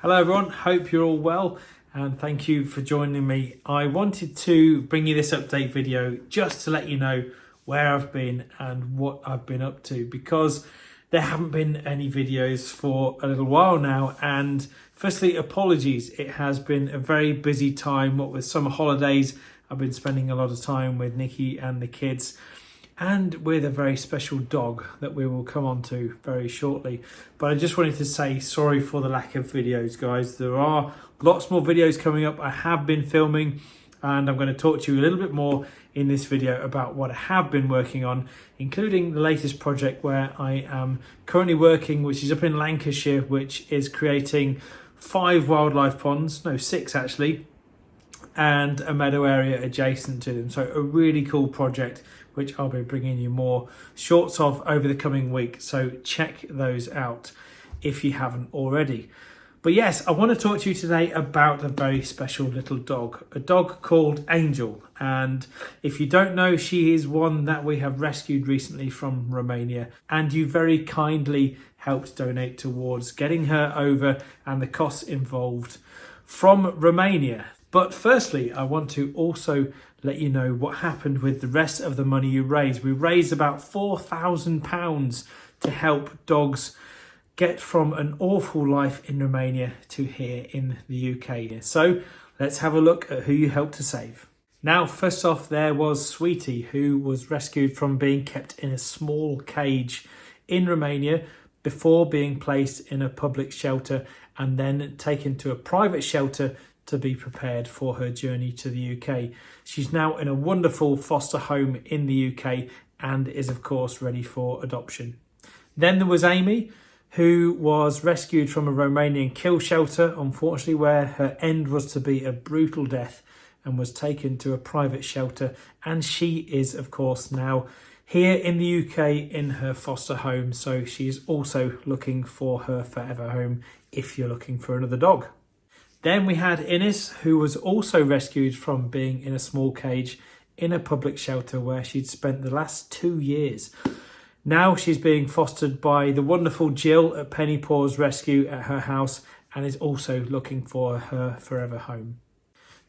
Hello everyone, hope you're all well and thank you for joining me. I wanted to bring you this update video just to let you know where I've been and what I've been up to, because there haven't been any videos for a little while now. And firstly, apologies, it has been a very busy time. What with summer holidays, I've been spending a lot of time with Nikki and the kids, and with a very special dog that we will come on to very shortly. But I just wanted to say sorry for the lack of videos, guys. There are lots more videos coming up. I have been filming, and I'm going to talk to you a little bit more in this video about what I have been working on, including the latest project where I am currently working, which is up in Lancashire, which is creating 5 wildlife ponds, no 6 actually, and a meadow area adjacent to them. So a really cool project, which I'll be bringing you more shorts of over the coming week. So check those out if you haven't already. But yes, I want to talk to you today about a very special little dog, a dog called Angel. And if you don't know, she is one that we have rescued recently from Romania, and you very kindly helped donate towards getting her over and the costs involved from Romania. But firstly, I want to also let you know what happened with the rest of the money you raised. We raised about £4,000 to help dogs get from an awful life in Romania to here in the UK. So let's have a look at who you helped to save. Now, first off, there was Sweetie, who was rescued from being kept in a small cage in Romania before being placed in a public shelter and then taken to a private shelter to be prepared for her journey to the UK. She's now in a wonderful foster home in the UK and is of course ready for adoption. Then there was Amy, who was rescued from a Romanian kill shelter, unfortunately, where her end was to be a brutal death, and was taken to a private shelter. And she is of course now here in the UK in her foster home. So she is also looking for her forever home if you're looking for another dog. Then we had Ines, who was also rescued from being in a small cage in a public shelter where she'd spent the last 2 years. Now she's being fostered by the wonderful Jill at Penny Paws Rescue at her house and is also looking for her forever home.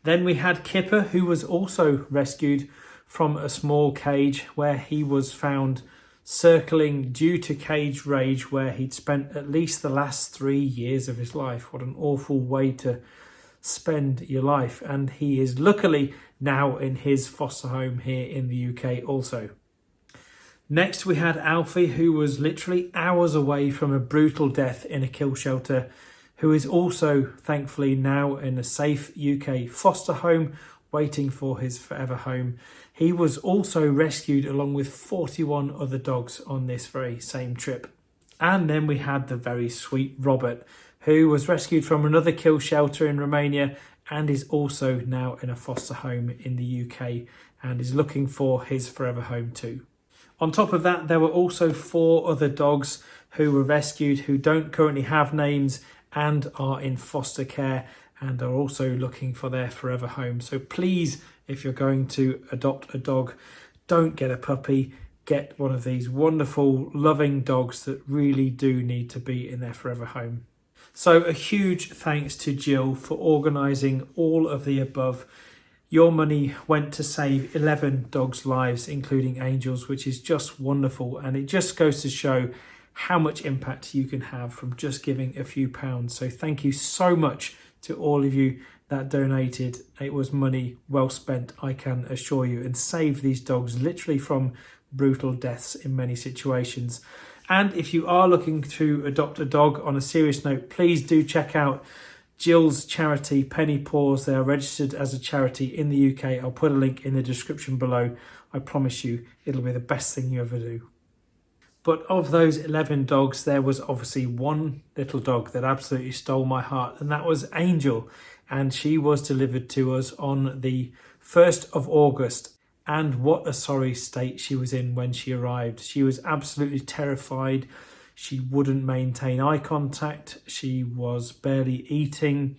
Then we had Kipper, who was also rescued from a small cage where he was found circling due to cage rage, where he'd spent at least the last 3 years of his life. What an awful way to spend your life. And he is luckily now in his foster home here in the UK also. Next we had Alfie, who was literally hours away from a brutal death in a kill shelter, who is also thankfully now in a safe UK foster home waiting for his forever home. He was also rescued along with 41 other dogs on this very same trip. And then we had the very sweet Robert, who was rescued from another kill shelter in Romania and is also now in a foster home in the UK and is looking for his forever home too. On top of that, there were also 4 other dogs who were rescued who don't currently have names and are in foster care and are also looking for their forever home. So please, if you're going to adopt a dog, don't get a puppy. Get one of these wonderful, loving dogs that really do need to be in their forever home. So a huge thanks to Jill for organising all of the above. Your money went to save 11 dogs' lives, including Angel's, which is just wonderful. And it just goes to show how much impact you can have from just giving a few pounds. So thank you so much to all of you that donated. It was money well spent, I can assure you, and saved these dogs literally from brutal deaths in many situations. And if you are looking to adopt a dog on a serious note, please do check out Jill's charity, Penny Paws. They are registered as a charity in the UK. I'll put a link in the description below. I promise you it'll be the best thing you ever do. But of those 11 dogs, there was obviously one little dog that absolutely stole my heart, and that was Angel. And she was delivered to us on the 1st of August. And what a sorry state she was in when she arrived. She was absolutely terrified. She wouldn't maintain eye contact. She was barely eating.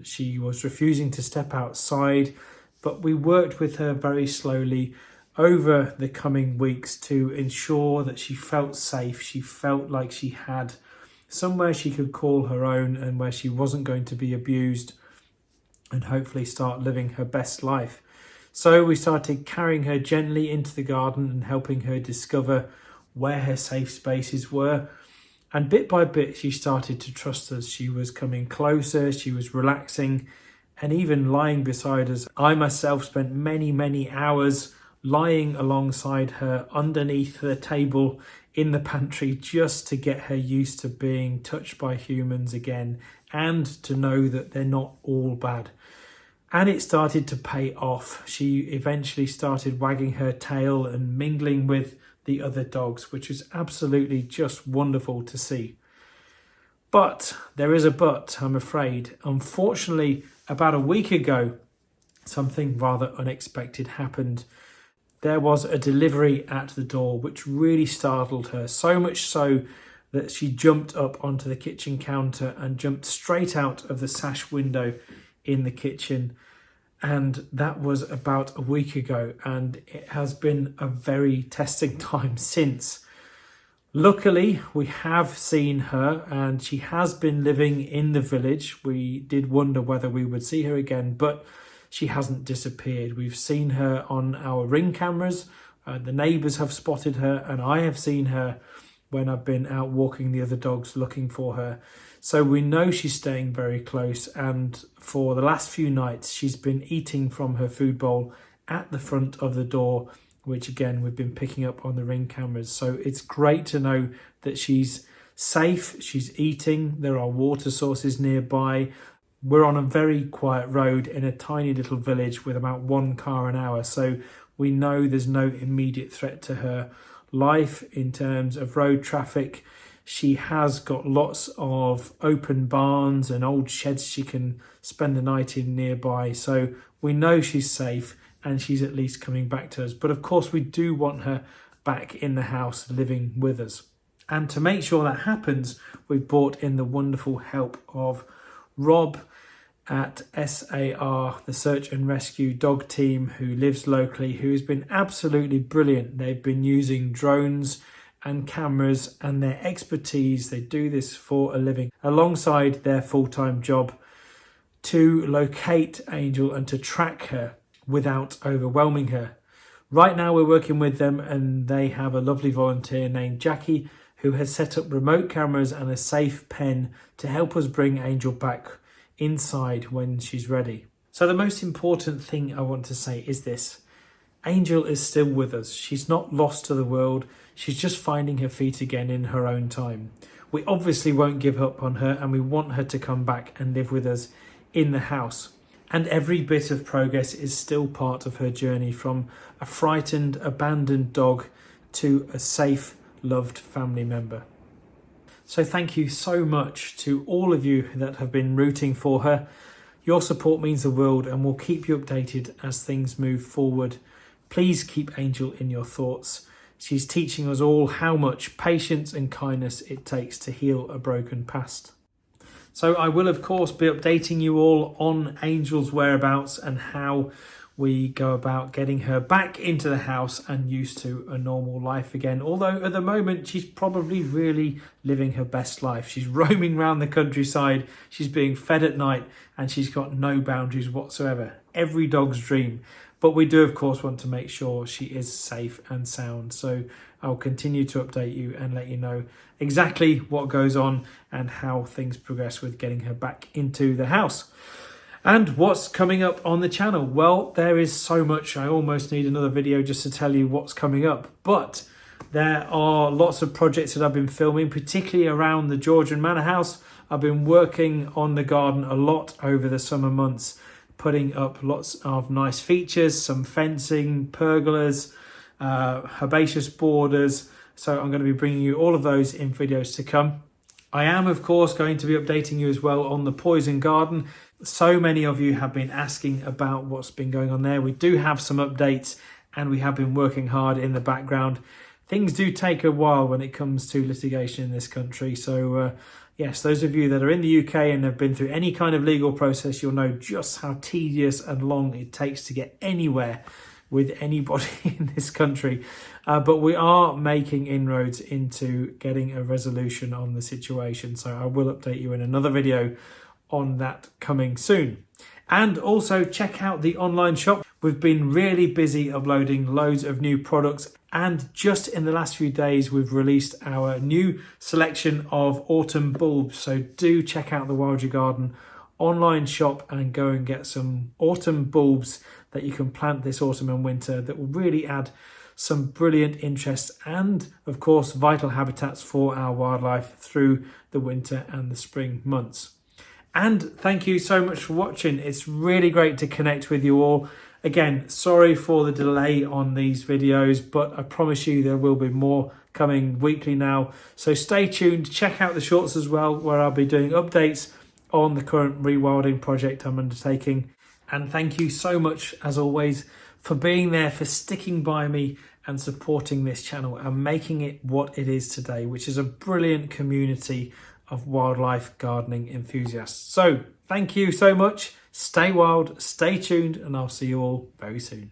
She was refusing to step outside. But we worked with her very slowly over the coming weeks to ensure that she felt safe. She felt like she had somewhere she could call her own and where she wasn't going to be abused, and hopefully start living her best life. So we started carrying her gently into the garden and helping her discover where her safe spaces were. And bit by bit, she started to trust us. She was coming closer, she was relaxing, and even lying beside us. I myself spent many, many hours lying alongside her underneath the table in the pantry, just to get her used to being touched by humans again and to know that they're not all bad. And it started to pay off. She eventually started wagging her tail and mingling with the other dogs, which was absolutely just wonderful to see. But there is a but, I'm afraid. Unfortunately, about a week ago, something rather unexpected happened. There was a delivery at the door which really startled her, so much so that she jumped up onto the kitchen counter and jumped straight out of the sash window in the kitchen. And that was about a week ago, and it has been a very testing time since. Luckily, we have seen her and she has been living in the village. We did wonder whether we would see her again, but she hasn't disappeared. We've seen her on our Ring cameras. The neighbours have spotted her, and I have seen her when I've been out walking the other dogs looking for her. So we know she's staying very close, and for the last few nights she's been eating from her food bowl at the front of the door, which again we've been picking up on the Ring cameras. So it's great to know that she's safe, she's eating, there are water sources nearby. We're on a very quiet road in a tiny little village with about 1 car an hour, so we know there's no immediate threat to her life in terms of road traffic. She has got lots of open barns and old sheds she can spend the night in nearby, so we know she's safe and she's at least coming back to us. But of course we do want her back in the house living with us. And to make sure that happens, we've brought in the wonderful help of Rob at SAR, the search and rescue dog team who lives locally, who has been absolutely brilliant. They've been using drones and cameras and their expertise. They do this for a living alongside their full-time job to locate Angel and to track her without overwhelming her. Right now we're working with them, and they have a lovely volunteer named Jackie who has set up remote cameras and a safe pen to help us bring Angel back inside when she's ready. So the most important thing I want to say is this: Angel is still with us. She's not lost to the world. She's just finding her feet again in her own time. We obviously won't give up on her, and we want her to come back and live with us in the house. And every bit of progress is still part of her journey, from a frightened, abandoned dog to a safe, loved family member. So thank you so much to all of you that have been rooting for her. Your support means the world, and we'll keep you updated as things move forward. Please keep Angel in your thoughts. She's teaching us all how much patience and kindness it takes to heal a broken past. So I will, of course, be updating you all on Angel's whereabouts and how we go about getting her back into the house and used to a normal life again. Although at the moment, she's probably really living her best life. She's roaming around the countryside, she's being fed at night, and she's got no boundaries whatsoever. Every dog's dream. But we do, of course, want to make sure she is safe and sound. So I'll continue to update you and let you know exactly what goes on and how things progress with getting her back into the house. And what's coming up on the channel? Well, there is so much. I almost need another video just to tell you what's coming up. But there are lots of projects that I've been filming, particularly around the Georgian Manor House. I've been working on the garden a lot over the summer months, putting up lots of nice features, some fencing, pergolas, herbaceous borders. So I'm going to be bringing you all of those in videos to come. I am, of course, going to be updating you as well on the poison garden. So many of you have been asking about what's been going on there. We do have some updates, and we have been working hard in the background. Things do take a while when it comes to litigation in this country. So yes, those of you that are in the UK and have been through any kind of legal process, you'll know just how tedious and long it takes to get anywhere with anybody in this country. But we are making inroads into getting a resolution on the situation. So I will update you in another video on that coming soon. And also check out the online shop. We've been really busy uploading loads of new products, and just in the last few days we've released our new selection of autumn bulbs. So do check out the Wild Your Garden online shop and go and get some autumn bulbs that you can plant this autumn and winter that will really add some brilliant interest and of course vital habitats for our wildlife through the winter and the spring months. And thank you so much for watching. It's really great to connect with you all. Again, sorry for the delay on these videos, but I promise you there will be more coming weekly now. So stay tuned, check out the shorts as well, where I'll be doing updates on the current rewilding project I'm undertaking. And thank you so much, as always, for being there, for sticking by me and supporting this channel and making it what it is today, which is a brilliant community of wildlife gardening enthusiasts. So thank you so much. Stay wild, stay tuned, and I'll see you all very soon.